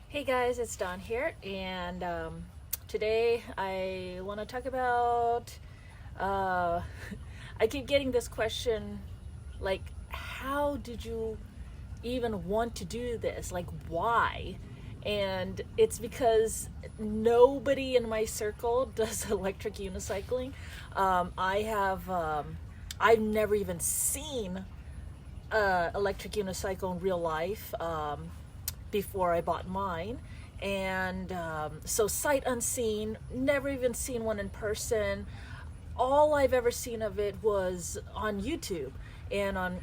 Hey guys, it's Dawn here, and today I want to talk about. Uh, I keep getting this question, like, how did you even want to do this? Like, why? And it's because nobody in my circle does electric unicycling. I've never even seen electric unicycle in real life. Before I bought mine. And so, sight unseen, never even seen one in person. All I've ever seen of it was on YouTube and on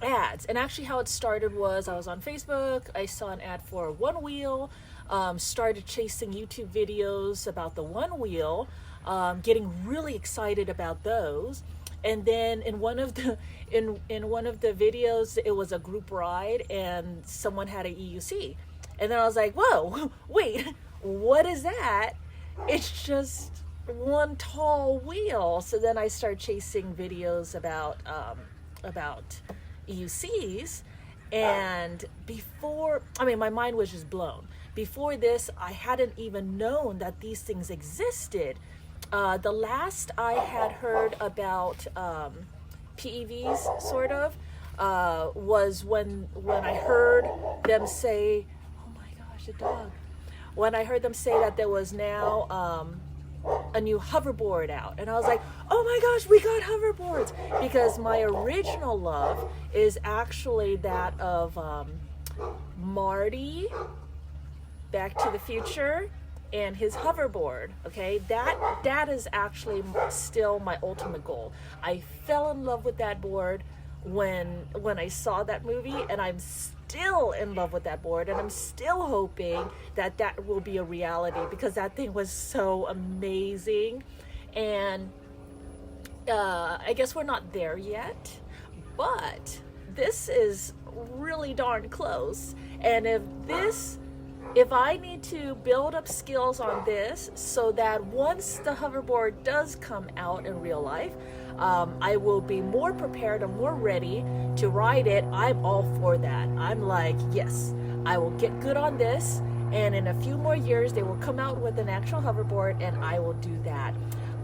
ads. And actually, how it started was I was on Facebook, I saw an ad for one wheel, started chasing YouTube videos about the one wheel, getting really excited about those. And then in one of the one of the videos, it was a group ride and someone had a EUC. And then I was like, whoa, wait, what is that? It's just one tall wheel. So then I started chasing videos about EUCs. And my mind was just blown. Before this, I hadn't even known that these things existed. The last I had heard about PEVs, sort of, was when I heard them say, "Oh my gosh, a dog!" When I heard them say that there was now a new hoverboard out, and I was like, "Oh my gosh, we got hoverboards!" Because my original love is actually that of Marty, Back to the Future, and his hoverboard. Okay, that is actually still my ultimate goal. I fell in love with that board when I saw that movie, and I'm still in love with that board, and I'm still hoping that that will be a reality because that thing was so amazing. And I guess we're not there yet, but this is really darn close. And if I need to build up skills on this so that once the hoverboard does come out in real life, I will be more prepared and more ready to ride it, I'm all for that. I'm like, yes, I will get good on this, and in a few more years they will come out with an actual hoverboard and I will do that.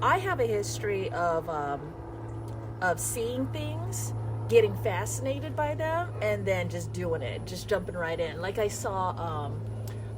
I have a history of seeing things, getting fascinated by them, and then just doing it, just jumping right in. Like I saw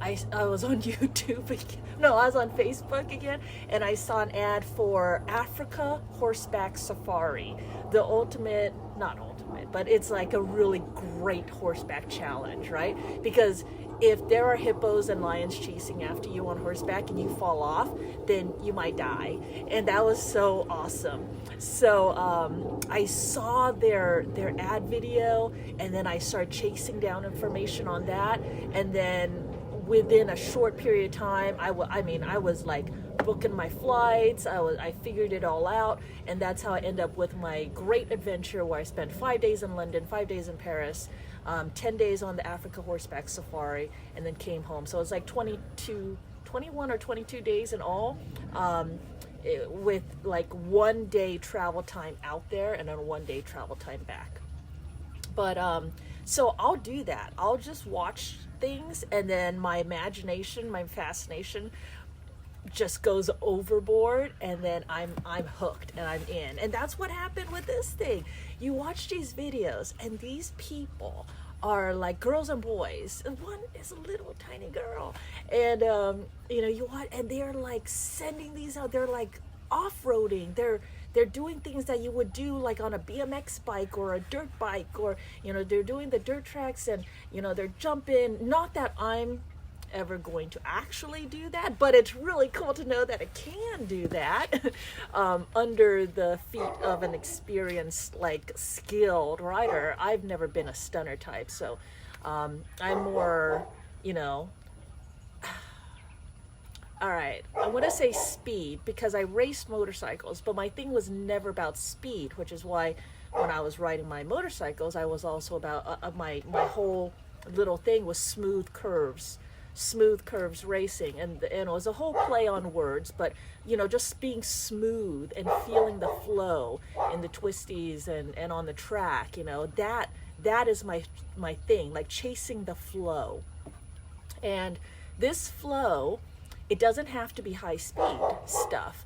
I was on YouTube again. No, I was on Facebook again, and I saw an ad for Africa horseback safari. The ultimate, not ultimate, but it's like a really great horseback challenge, right? Because if there are hippos and lions chasing after you on horseback and you fall off, then you might die. And that was so awesome. So I saw their ad video, and then I started chasing down information on that, and then within a short period of time, I was like booking my flights. I figured it all out, and that's how I ended up with my great adventure where I spent 5 days in London, 5 days in Paris, 10 days on the Africa horseback safari, and then came home. So it was like 21 or 22 days in all, with like 1 day travel time out there and then 1 day travel time back. But so I'll do that. I'll just watch things, and then my imagination, my fascination just goes overboard, and then I'm hooked and I'm in. And that's what happened with this thing. You watch these videos, and these people are like girls and boys, and one is a little tiny girl, and you watch, and they're like sending these out. They're like off-roading. They're doing things that you would do like on a BMX bike or a dirt bike, or they're doing the dirt tracks, and they're jumping. Not that I'm ever going to actually do that, but it's really cool to know that it can do that under the feet of an experienced, like, skilled rider. I've never been a stunner type, so I'm more, all right, I want to say speed because I raced motorcycles, but my thing was never about speed, which is why when I was riding my motorcycles, I was also about my whole little thing was smooth curves racing, and it was a whole play on words, but just being smooth and feeling the flow in the twisties and on the track, that is my thing, like chasing the flow. And this flow, it doesn't have to be high speed stuff.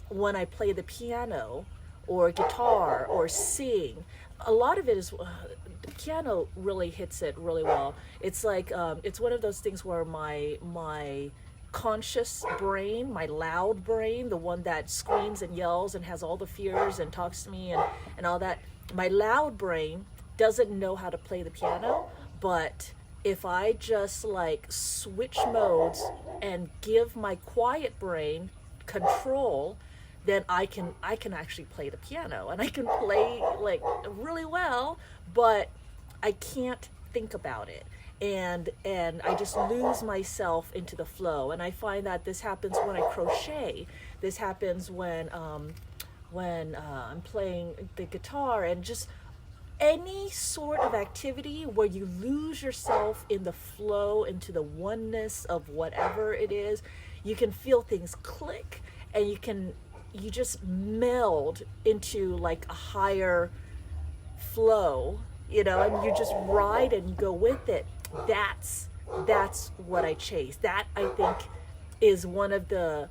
When I play the piano or guitar or sing, a lot of it is the piano really hits it really well. It's like it's one of those things where my conscious brain, my loud brain, the one that screams and yells and has all the fears and talks to me and all that, my loud brain doesn't know how to play the piano. But if I just like switch modes and give my quiet brain control, then I can actually play the piano, and I can play like really well, but I can't think about it. And I just lose myself into the flow. And I find that this happens when I crochet. This happens when I'm playing the guitar, and just any sort of activity where you lose yourself in the flow, into the oneness of whatever it is. You can feel things click, and you just meld into like a higher flow, you know, and you just ride and go with it. That's what I chase. That, I think, is one of the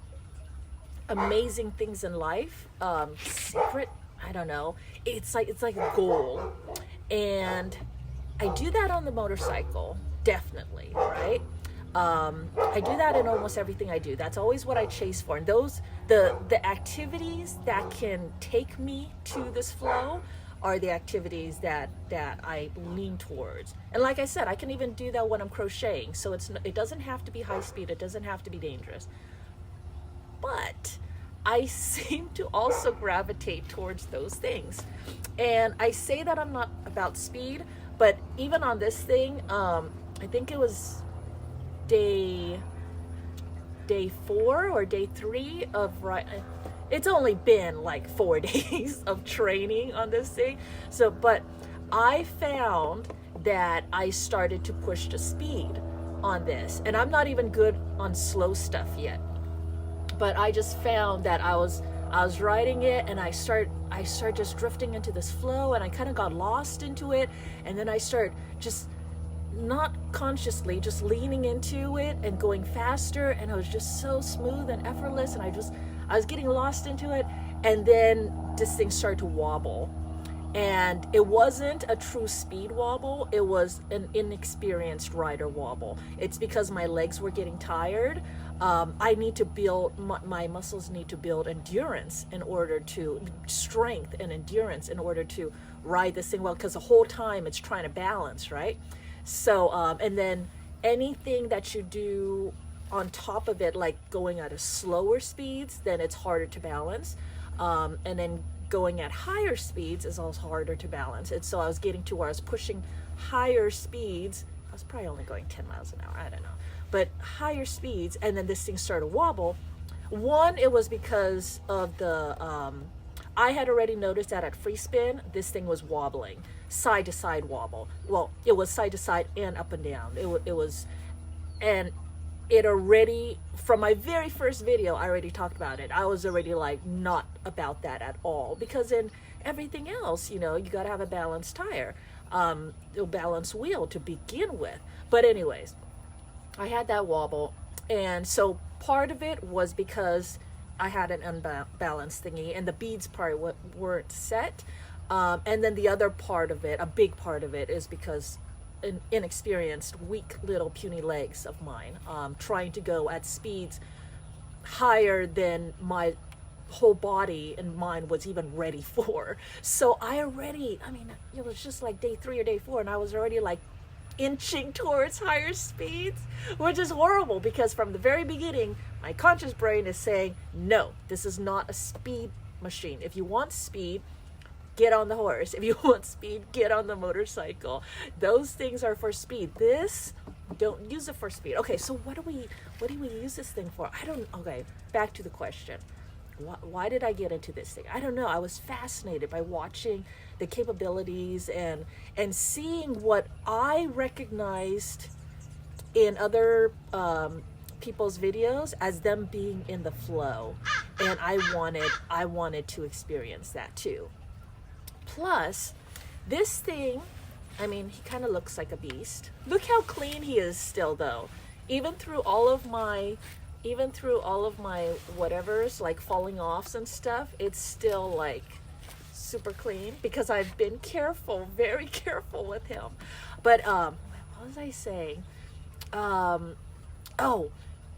amazing things in life. Secret, I don't know. It's like a goal. And I do that on the motorcycle, definitely, right? I do that in almost everything I do. That's always what I chase for. And the activities that can take me to this flow are the activities that I lean towards. And like I said, I can even do that when I'm crocheting. So it doesn't have to be high speed. It doesn't have to be dangerous. But I seem to also gravitate towards those things. And I say that I'm not about speed, but even on this thing, I think it was day 4 or day 3 of riding. It's only been like 4 days of training on this thing. So, but I found that I started to push the speed on this, and I'm not even good on slow stuff yet. But I just found that I was riding it, and I start just drifting into this flow, and I kind of got lost into it, and then I start just not consciously just leaning into it and going faster, and it was just so smooth and effortless, and I was getting lost into it, and then this thing started to wobble. And it wasn't a true speed wobble, it was an inexperienced rider wobble. It's because my legs were getting tired. I need to build, my muscles need to build endurance in order to, strength and endurance in order to ride this thing well, because the whole time it's trying to balance, right? So, and then anything that you do on top of it, like going at a slower speeds, then it's harder to balance. And then going at higher speeds is also harder to balance. And so I was getting to where I was pushing higher speeds. I was probably only going 10 miles an hour, I don't know. But higher speeds, and then this thing started to wobble. One, it was because of the, I had already noticed that at free spin, this thing was wobbling, side to side wobble. Well, it was side to side and up and down. It was, and it already, from my very first video, I already talked about it. I was already like not about that at all, because in everything else, you know, you got to have a balanced tire, a balanced wheel to begin with. But anyways, I had that wobble, and so part of it was because I had an unbalanced thingy, and the beads part weren't set, and then the other part of it, a big part of it, is because inexperienced, weak little puny legs of mine, trying to go at speeds higher than my whole body and mind was even ready for. So I mean, it was just like day 3 or day 4, and I was already like inching towards higher speeds, which is horrible, because from the very beginning, my conscious brain is saying, no, this is not a speed machine. If you want speed, get on the horse. If you want speed, get on the motorcycle. Those things are for speed. This, don't use it for speed. Okay, so what do we use this thing for? Okay, back to the question. Why did I get into this thing? I don't know. I was fascinated by watching the capabilities and seeing what I recognized in other people's videos as them being in the flow. And I wanted to experience that too. Plus, this thing, I mean, he kind of looks like a beast. Look how clean he is still, though. even through all of my whatevers, like falling offs and stuff, it's still like super clean because I've been careful, very careful with him. But what was I saying? Oh,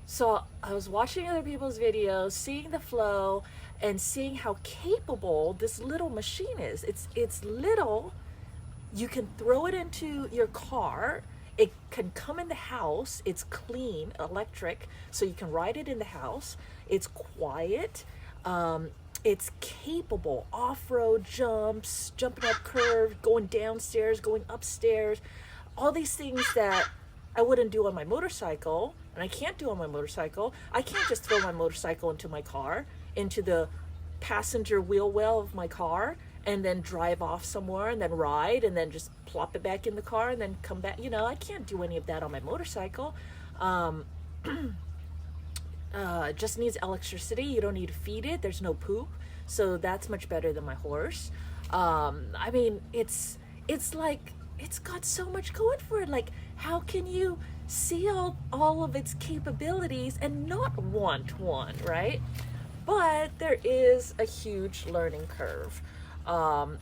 so I was watching other people's videos, seeing the flow, and seeing how capable this little machine is. It's little. You can throw it into your car. It can come in the house. It's clean, electric, so you can ride it in the house. It's quiet. It's capable. Off-road jumps, jumping up curves, going downstairs, going upstairs. All these things that I wouldn't do on my motorcycle, and I can't do on my motorcycle. I can't just throw my motorcycle into my car, into the passenger wheel well of my car, and then drive off somewhere and then ride and then just plop it back in the car and then come back. You know, I can't do any of that on my motorcycle. It just needs electricity. You don't need to feed it. There's no poop. So that's much better than my horse. I mean, it's like, it's got so much going for it. Like, how can you see all of its capabilities and not want one, right? But there is a huge learning curve.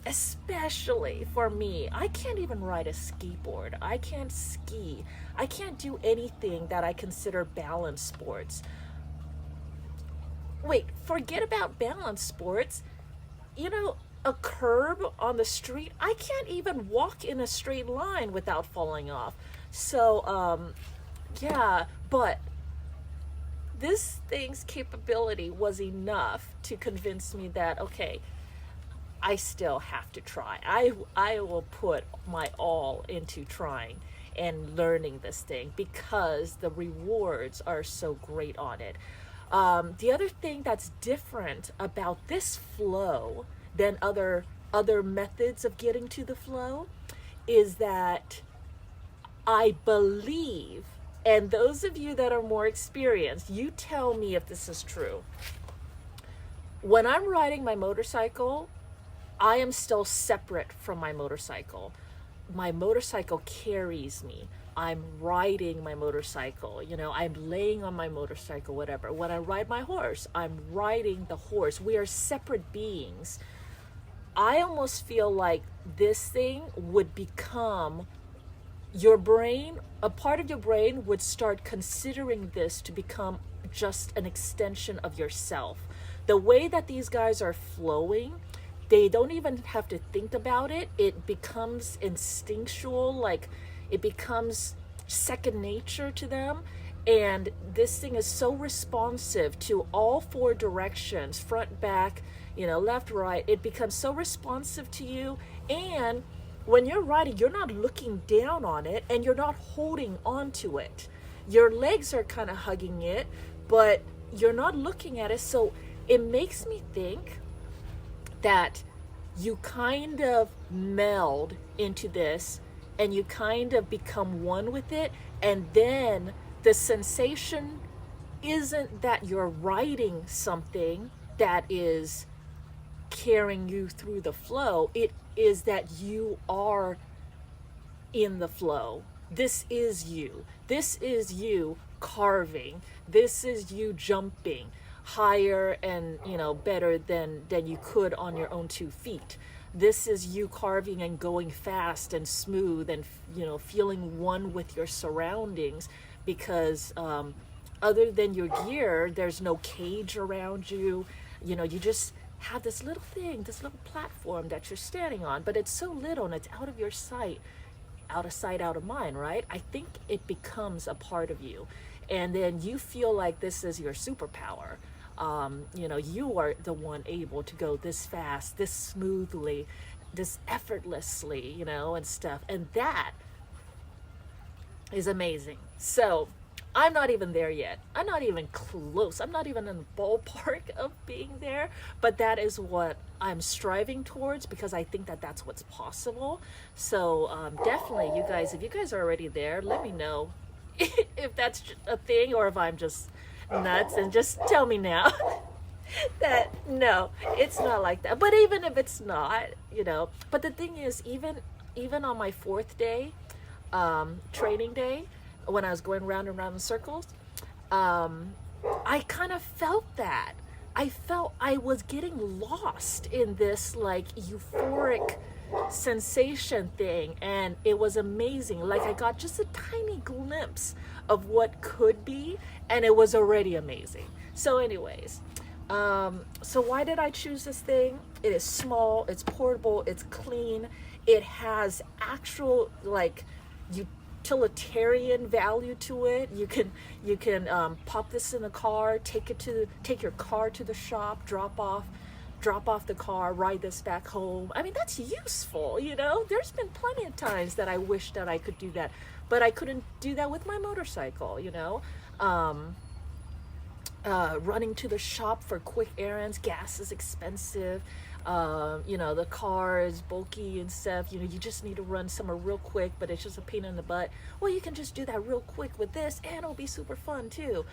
Especially for me. I can't even ride a skateboard. I can't ski. I can't do anything that I consider balance sports. Wait, forget about balance sports. You know, a curb on the street, I can't even walk in a straight line without falling off. So, yeah, but this thing's capability was enough to convince me that, okay, I still have to try. I will put my all into trying and learning this thing because the rewards are so great on it. The other thing that's different about this flow than other methods of getting to the flow is that I believe, and those of you that are more experienced, you tell me if this is true. When I'm riding my motorcycle, I am still separate from my motorcycle. My motorcycle carries me. I'm riding my motorcycle, you know, I'm laying on my motorcycle, whatever. When I ride my horse, I'm riding the horse. We are separate beings. I almost feel like this thing would become your brain, a part of your brain would start considering this to become just an extension of yourself. The way that these guys are flowing, they don't even have to think about it. It becomes instinctual, like it becomes second nature to them. And this thing is so responsive to all four directions, front, back, you know, left, right. It becomes so responsive to you. And when you're riding, you're not looking down on it and you're not holding onto it. Your legs are kind of hugging it, but you're not looking at it. So it makes me think that you kind of meld into this and you kind of become one with it. And then the sensation isn't that you're riding something that is carrying you through the flow. It is that you are in the flow. This is you. This is you carving. This is you jumping higher and, you know, better than you could on your own 2 feet. This is you carving and going fast and smooth and, you know, feeling one with your surroundings because other than your gear, there's no cage around you. You know, you just have this little thing, this little platform that you're standing on, but it's so little and it's out of your sight, out of mind, right? I think it becomes a part of you. And then you feel like this is your superpower. You know, you are the one able to go this fast, this smoothly, this effortlessly, you know, and stuff. And that is amazing. So I'm not even there yet. I'm not even close. I'm not even in the ballpark of being there. But that is what I'm striving towards because I think that that's what's possible. So definitely, you guys, if you guys are already there, let me know if that's a thing or if I'm just nuts, and just tell me now that no, it's not like that. But even if it's not, you know, but the thing is, even on my 4th day, training day, when I was going round and round in circles, I kind of felt that. I felt I was getting lost in this like euphoric sensation thing, and it was amazing. Like I got just a tiny glimpse of what could be, and it was already amazing. So anyways, so why did I choose this thing? It is small, it's portable, it's clean, it has actual like utilitarian value to it. You can pop this in the car, take your car to the shop, drop off the car, ride this back home. I mean, that's useful, you know? There's been plenty of times that I wish that I could do that, but I couldn't do that with my motorcycle, you know? Running to the shop for quick errands, gas is expensive. You know, the car is bulky and stuff. You know, you just need to run somewhere real quick, but it's just a pain in the butt. Well, you can just do that real quick with this, and it'll be super fun too.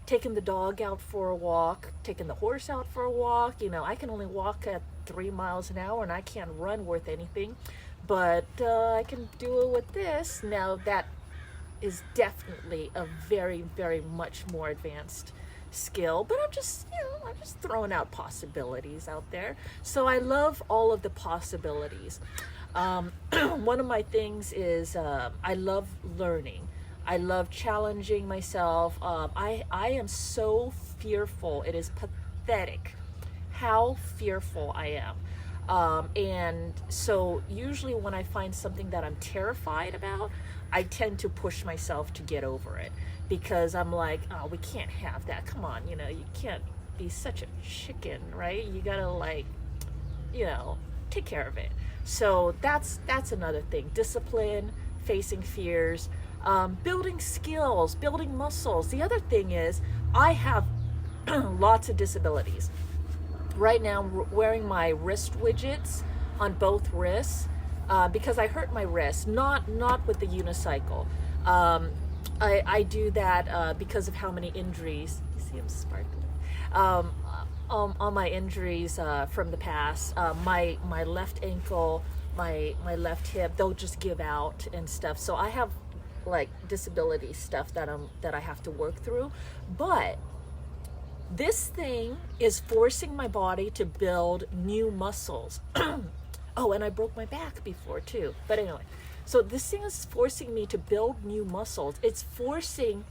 Taking the dog out for a walk, taking the horse out for a walk. You know, I can only walk at 3 miles an hour, and I can't run worth anything, but I can do it with this. Now that is definitely a very, very much more advanced skill, but I'm just throwing out possibilities out there. So I love all of the possibilities. One of my things is I love learning. I love challenging myself. I am so fearful. It is pathetic how fearful I am. And so usually when I find something that I'm terrified about, I tend to push myself to get over it, because I'm like, oh, we can't have that. Come on, you know, you can't be such a chicken, right? You gotta, like, you know, take care of it. So that's another thing. Discipline, facing fears, building skills, building muscles. The other thing is I have lots of disabilities. Right now I'm wearing my wrist widgets on both wrists because I hurt my wrist, not with the unicycle. I do that because of how many injuries. You see I'm sparkling. On my injuries from the past, my left ankle, my left hip, they'll just give out and stuff. So I have like disability stuff that I have to work through. But this thing is forcing my body to build new muscles. Oh, and I broke my back before too. But anyway, so this thing is forcing me to build new muscles. It's forcing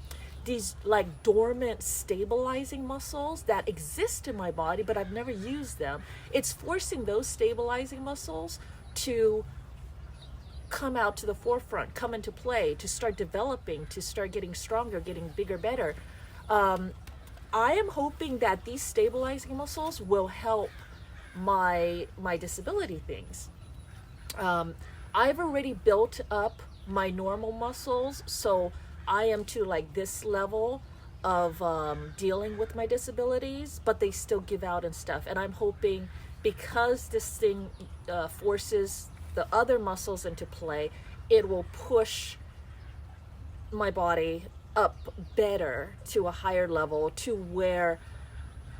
these like dormant stabilizing muscles that exist in my body, but I've never used them. It's forcing those stabilizing muscles to come out to the forefront, come into play, to start developing, to start getting stronger, getting bigger, better. I am hoping that these stabilizing muscles will help my disability things. I've already built up my normal muscles, so I am to like this level of dealing with my disabilities, but they still give out and stuff. And I'm hoping, because this thing forces the other muscles into play, it will push my body up better to a higher level, to where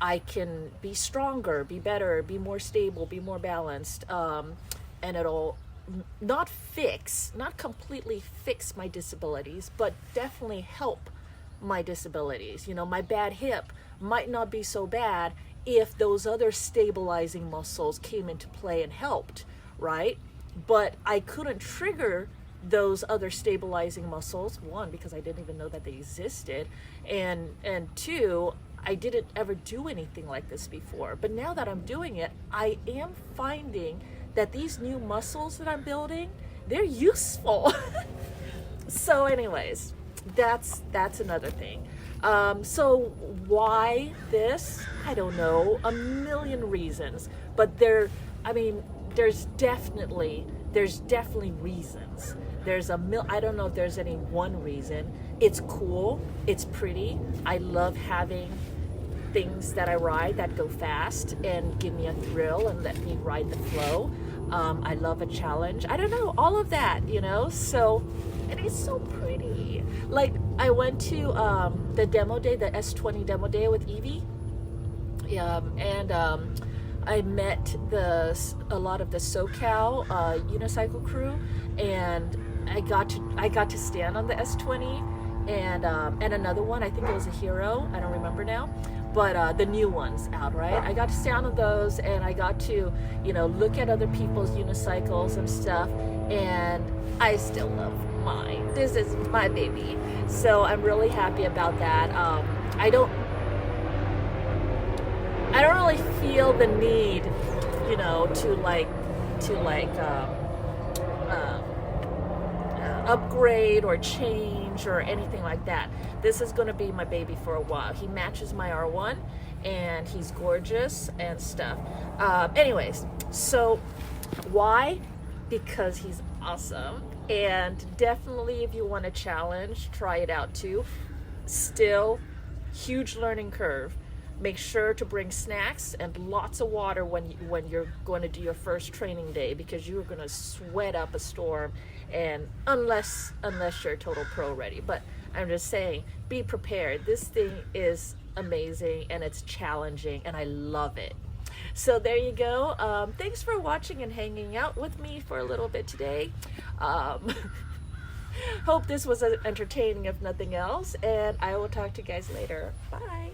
I can be stronger, be better, be more stable, be more balanced, and it'll not completely fix my disabilities, but definitely help my disabilities. You know, my bad hip might not be so bad if those other stabilizing muscles came into play and helped, right? But I couldn't trigger those other stabilizing muscles, one, because I didn't even know that they existed, and two, I didn't ever do anything like this before. But now that I'm doing it, I am finding that these new muscles that I'm building, they're useful. So anyways, that's another thing. So why this? I don't know, a million reasons, but there's definitely reasons. I don't know if there's any one reason. It's cool, it's pretty. I love having things that I ride that go fast and give me a thrill and let me ride the flow. I love a challenge. I don't know, all of that, you know? So, and it's so pretty. Like, I went to the demo day, the S20 demo day with Evie. And I met a lot of the SoCal unicycle crew, and I got to stand on the S20 and another one. I think it was a Hero. I don't remember now, but the new ones out, right? I got to stand on those, and I got to, you know, look at other people's unicycles and stuff, and I still love mine. This is my baby, so I'm really happy about that. I don't really feel the need, you know, to upgrade or change or anything like that. This is going to be my baby for a while. He matches my R1, and he's gorgeous and stuff. Anyways, so why? Because he's awesome, and definitely if you want a challenge, try it out too. Still, huge learning curve. Make sure to bring snacks and lots of water when you're going to do your first training day, because you're going to sweat up a storm, and unless you're a total pro ready. But I'm just saying, be prepared. This thing is amazing, and it's challenging, and I love it. So there you go. Thanks for watching and hanging out with me for a little bit today. Hope this was entertaining if nothing else, and I will talk to you guys later. Bye.